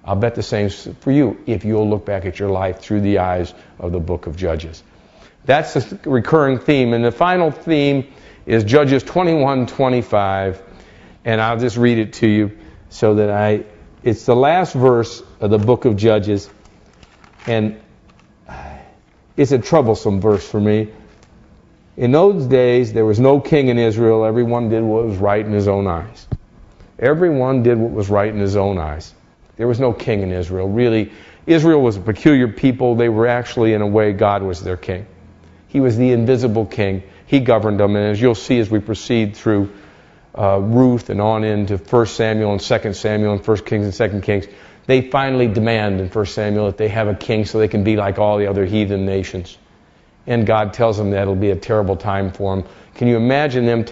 I'll bet the same for you if you'll look back at your life through the eyes of the book of Judges. That's the recurring theme. And the final theme is Judges 21:25. And I'll just read it to you so that it's the last verse of the book of Judges. And it's a troublesome verse for me. In those days, there was no king in Israel. Everyone did what was right in his own eyes. Everyone did what was right in his own eyes. There was no king in Israel. Really, Israel was a peculiar people. They were actually, in a way, God was their king. He was the invisible king. He governed them. And as you'll see as we proceed through Ruth and on into 1 Samuel and 2 Samuel and 1 Kings and 2 Kings, they finally demand in 1 Samuel that they have a king so they can be like all the other heathen nations. And God tells them that it'll be a terrible time for them. Can you imagine them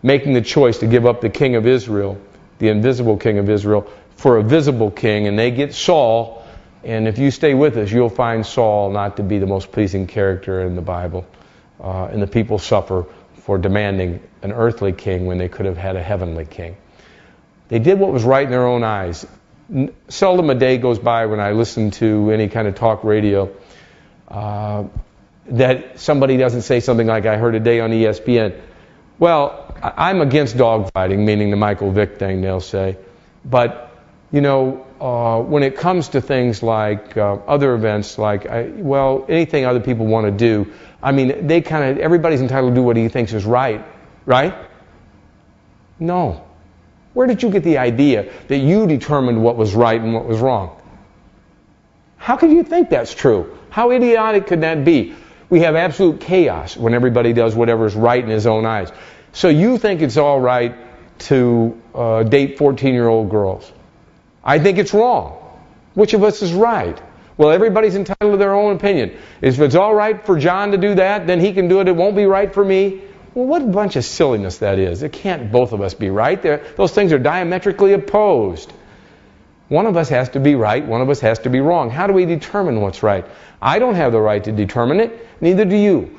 making the choice to give up the king of Israel, the invisible king of Israel, for a visible king, and they get Saul, and if you stay with us, you'll find Saul not to be the most pleasing character in the Bible. And the people suffer for demanding an earthly king when they could have had a heavenly king. They did what was right in their own eyes. Seldom a day goes by when I listen to any kind of talk radio that somebody doesn't say something like I heard today on ESPN. Well, I'm against dogfighting, meaning the Michael Vick thing, they'll say. But, when it comes to things like other events, like, anything other people want to do, everybody's entitled to do what he thinks is right, right? No. Where did you get the idea that you determined what was right and what was wrong? How could you think that's true? How idiotic could that be? We have absolute chaos when everybody does whatever is right in his own eyes. So you think it's all right to date 14-year-old girls. I think it's wrong. Which of us is right? Well, everybody's entitled to their own opinion. If it's all right for John to do that, then he can do it. It won't be right for me. Well, what a bunch of silliness that is. It can't both of us be right. Those things are diametrically opposed. One of us has to be right. One of us has to be wrong. How do we determine what's right? I don't have the right to determine it. Neither do you.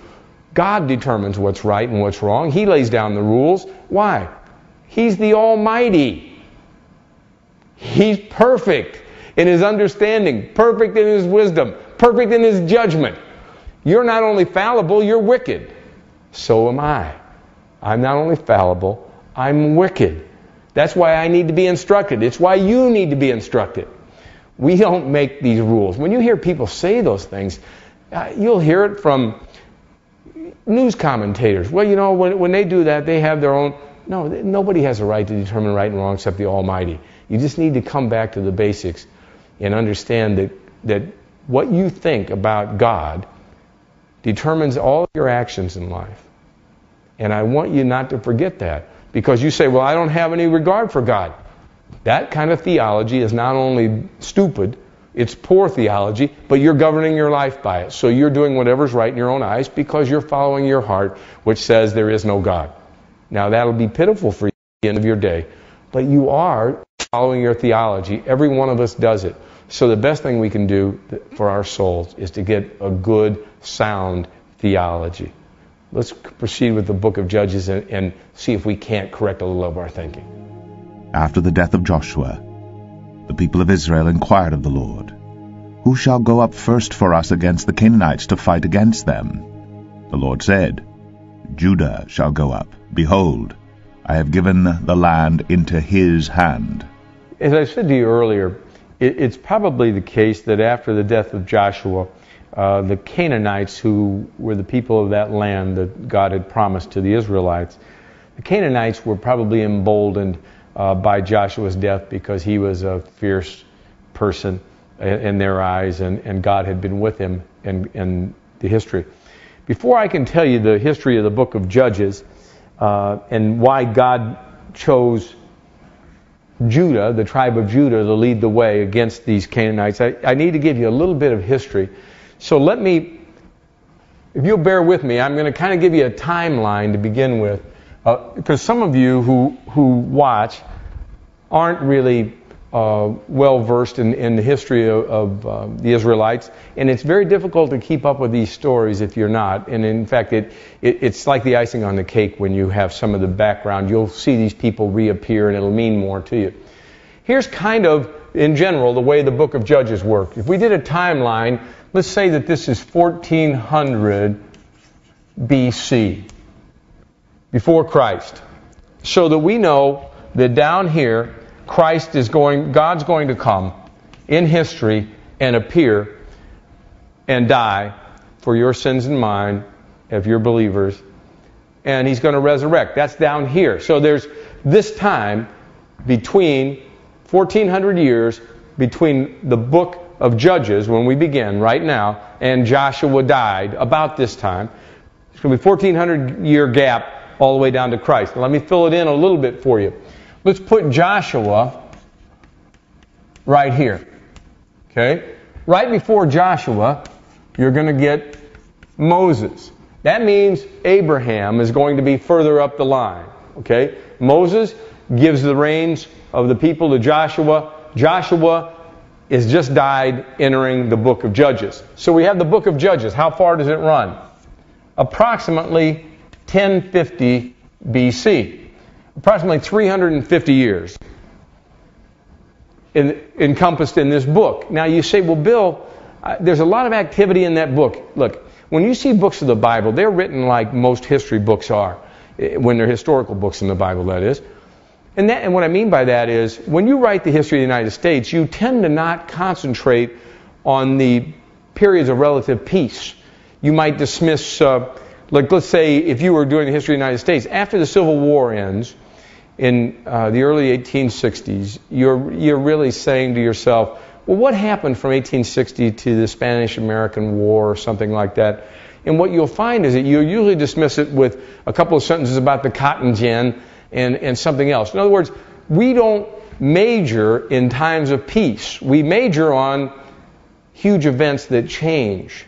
God determines what's right and what's wrong. He lays down the rules. Why? He's the Almighty. He's perfect in His understanding, perfect in His wisdom, perfect in His judgment. You're not only fallible, you're wicked. So am I. I'm not only fallible, I'm wicked. That's why I need to be instructed. It's why you need to be instructed. We don't make these rules. When you hear people say those things, you'll hear it from news commentators. Well, when they do that, they have their own... No, nobody has a right to determine right and wrong except the Almighty. You just need to come back to the basics and understand that what you think about God determines all of your actions in life. And I want you not to forget that. Because you say, well, I don't have any regard for God. That kind of theology is not only stupid, it's poor theology, but you're governing your life by it. So you're doing whatever's right in your own eyes because you're following your heart, which says there is no God. Now, that'll be pitiful for you at the end of your day, but you are following your theology. Every one of us does it. So the best thing we can do for our souls is to get a good, sound theology. Let's proceed with the book of Judges and see if we can't correct a little of our thinking. After the death of Joshua, the people of Israel inquired of the Lord, "Who shall go up first for us against the Canaanites to fight against them?" The Lord said, "Judah shall go up. Behold, I have given the land into his hand." As I said to you earlier, it's probably the case that after the death of Joshua, the Canaanites, who were the people of that land that God had promised to the Israelites, the Canaanites were probably emboldened by Joshua's death because he was a fierce person in their eyes, and God had been with him in the history. Before I can tell you the history of the book of Judges and why God chose Judah, the tribe of Judah, to lead the way against these Canaanites, I need to give you a little bit of history. So let me, if you'll bear with me, I'm going to kind of give you a timeline to begin with. Because some of you who watch aren't really well versed in the history of the Israelites, and it's very difficult to keep up with these stories if you're not. And in fact, it's like the icing on the cake when you have some of the background. You'll see these people reappear, and it'll mean more to you. Here's kind of in general, the way the book of Judges works. If we did a timeline, let's say that this is 1400 BC, before Christ, so that we know that down here, God's going to come in history and appear and die for your sins and mine, if you're believers, and He's going to resurrect. That's down here. So there's this time between 1400 years between the book of Judges, when we begin right now, and Joshua died about this time. It's going to be a 1400-year gap all the way down to Christ. Now, let me fill it in a little bit for you. Let's put Joshua right here. Okay? Right before Joshua, you're going to get Moses. That means Abraham is going to be further up the line. Okay? Moses gives the reins of the people to Joshua. Joshua has just died entering the book of Judges. So we have the book of Judges. How far does it run? Approximately 1050 BC. Approximately 350 years encompassed in this book. Now you say, well, Bill, there's a lot of activity in that book. Look, when you see books of the Bible, they're written like most history books are, when they're historical books in the Bible, that is. And what I mean by that is, when you write the history of the United States, you tend to not concentrate on the periods of relative peace. You might dismiss, like let's say if you were doing the history of the United States, after the Civil War ends, in the early 1860s, you're really saying to yourself, well, what happened from 1860 to the Spanish-American War or something like that? And what you'll find is that you usually dismiss it with a couple of sentences about the cotton gin and something else. In other words, we don't major in times of peace. We major on huge events that change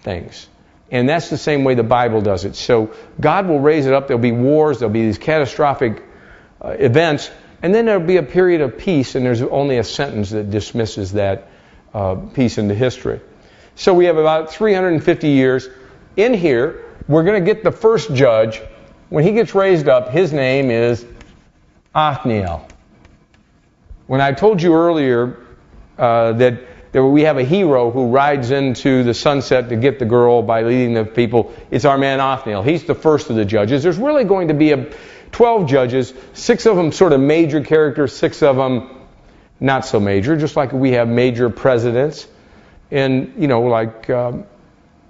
things. And that's the same way the Bible does it. So God will raise it up. There'll be wars. There'll be these catastrophic events. And then there'll be a period of peace, and there's only a sentence that dismisses that peace into history. So we have about 350 years. In here, we're going to get the first judge. When he gets raised up, his name is Othniel. When I told you earlier that we have a hero who rides into the sunset to get the girl by leading the people, it's our man Othniel. He's the first of the judges. There's really going to be 12 judges, 6 of them sort of major characters, 6 of them not so major, just like we have major presidents. And, you know, like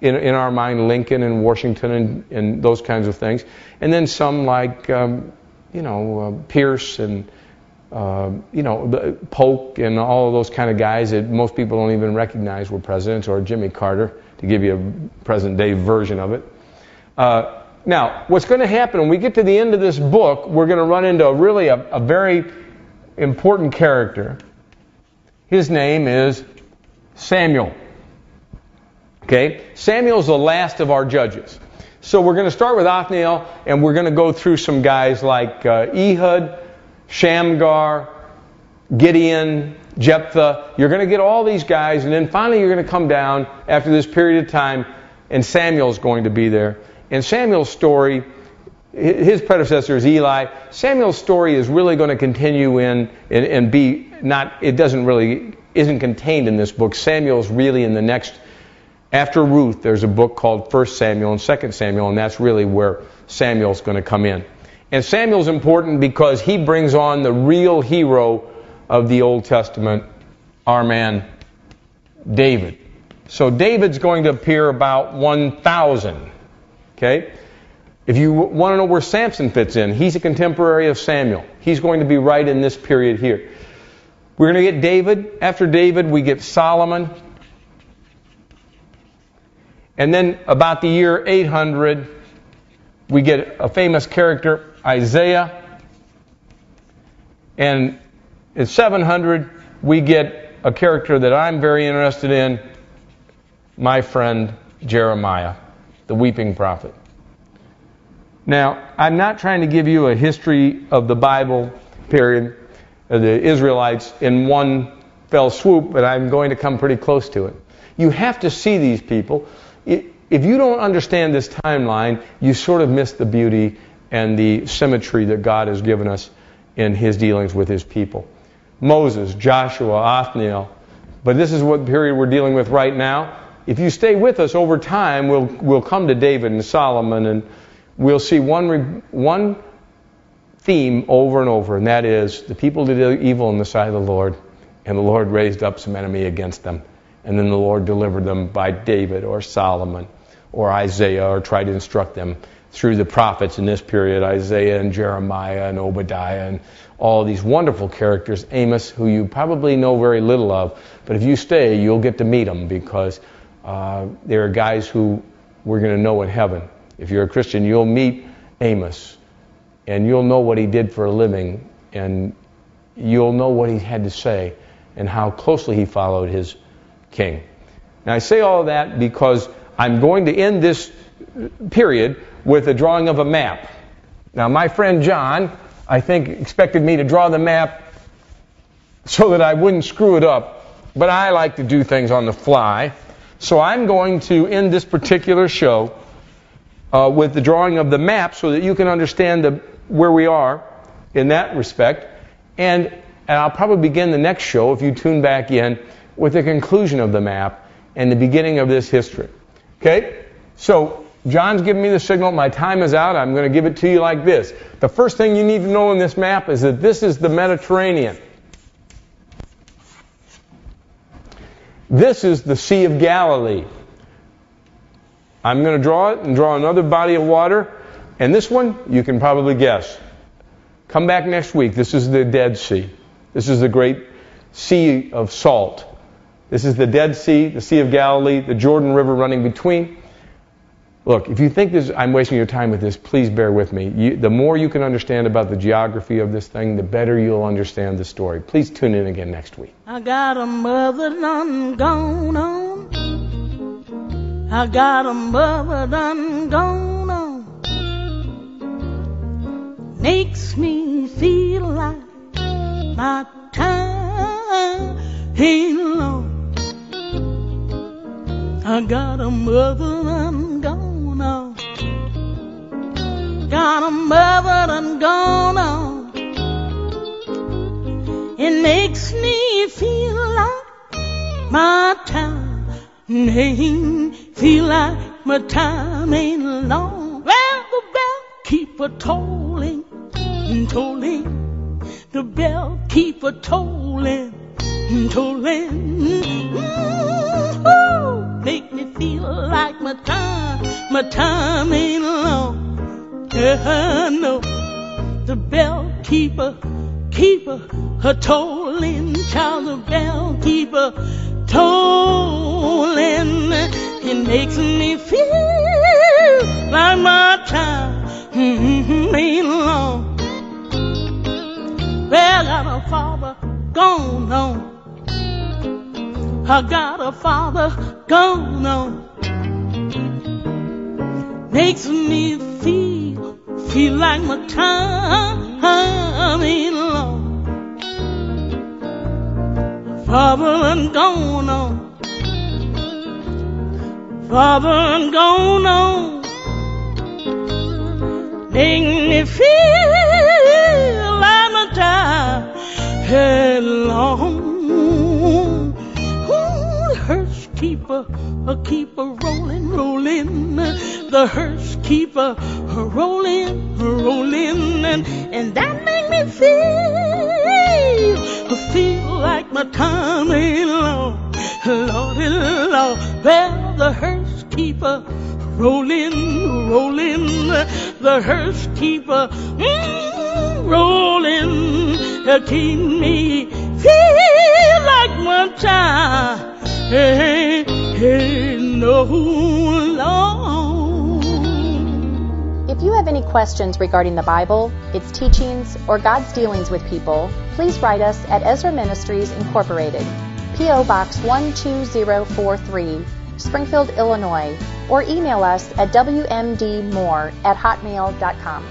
in our mind, Lincoln and Washington and those kinds of things. And then some like, Pierce and, Polk and all of those kind of guys that most people don't even recognize were presidents, or Jimmy Carter, to give you a present-day version of it. Now, what's going to happen when we get to the end of this book, we're going to run into a very important character. His name is Samuel. Okay? Samuel's the last of our judges. So we're going to start with Othniel, and we're going to go through some guys like Ehud, Shamgar, Gideon, Jephthah. You're going to get all these guys, and then finally you're going to come down after this period of time, and Samuel's going to be there. And Samuel's story, his predecessor is Eli. Samuel's story is really going to continue and be not. It isn't contained in this book. Samuel's really in the next. After Ruth, there's a book called 1 Samuel and 2 Samuel, and that's really where Samuel's going to come in. And Samuel's important because he brings on the real hero of the Old Testament, our man David. So David's going to appear about 1000. Okay? If you want to know where Samson fits in, he's a contemporary of Samuel. He's going to be right in this period here. We're going to get David. After David, we get Solomon. And then about the year 800, we get a famous character, Isaiah. And at 700, we get a character that I'm very interested in, my friend Jeremiah, the weeping prophet. Now, I'm not trying to give you a history of the Bible period, of the Israelites, in one fell swoop, but I'm going to come pretty close to it. You have to see these people. If you don't understand this timeline, you sort of miss the beauty and the symmetry that God has given us in His dealings with His people. Moses, Joshua, Othniel. But this is what period we're dealing with right now. If you stay with us over time, we'll come to David and Solomon, and we'll see one theme over and over, and that is the people did evil in the sight of the Lord, and the Lord raised up some enemy against them. And then the Lord delivered them by David or Solomon or Isaiah, or tried to instruct them through the prophets in this period, Isaiah and Jeremiah and Obadiah and all these wonderful characters, Amos, who you probably know very little of, but if you stay, you'll get to meet them, because there are guys who we're going to know in heaven. If you're a Christian, you'll meet Amos, and you'll know what he did for a living, and you'll know what he had to say, and how closely he followed his king. Now, I say all of that because I'm going to end this period with a drawing of a map. Now, my friend John, I think, expected me to draw the map so that I wouldn't screw it up, but I like to do things on the fly. So I'm going to end this particular show with the drawing of the map so that you can understand where we are in that respect. And I'll probably begin the next show, if you tune back in, with the conclusion of the map and the beginning of this history. Okay? So John's giving me the signal. My time is out. I'm going to give it to you like this. The first thing you need to know in this map is that this is the Mediterranean. This is the Sea of Galilee. I'm going to draw it and draw another body of water. And this one, you can probably guess. Come back next week. This is the Dead Sea. This is the great sea of salt. This is the Dead Sea, the Sea of Galilee, the Jordan River running between. Look, if you think I'm wasting your time with this, please bear with me. The more you can understand about the geography of this thing, the better you'll understand the story. Please tune in again next week. I got a mother done gone on. I got a mother done gone on. Makes me feel like my time ain't long. I got a mother done gone on. Got a mother done gone on. It makes me feel like my time ain't long. Well, the bell keep a tolling and tolling. The bell keep a tolling and tolling. Make me feel like my time ain't long. No, the bell keeper a tolling, child, the bell keeper tolling. It makes me feel like my time ain't long. Well, I got a father gone on. I got a father gone on. Makes me feel like my time ain't long. Father done gone on. Father done gone on. Make me feel like my time ain't long. Hearse keeper, keep a rolling, rolling. The hearse keeper, rolling, rolling, and that make me feel like my time ain't long. Lordy, Lord, well, the hearse keeper, rolling, rolling. The hearse keeper, rolling, keep me feel like my time ain't no long. If you have any questions regarding the Bible, its teachings, or God's dealings with people, please write us at Ezra Ministries Incorporated, P.O. Box 12043, Springfield, Illinois, or email us at wmdmoore@hotmail.com.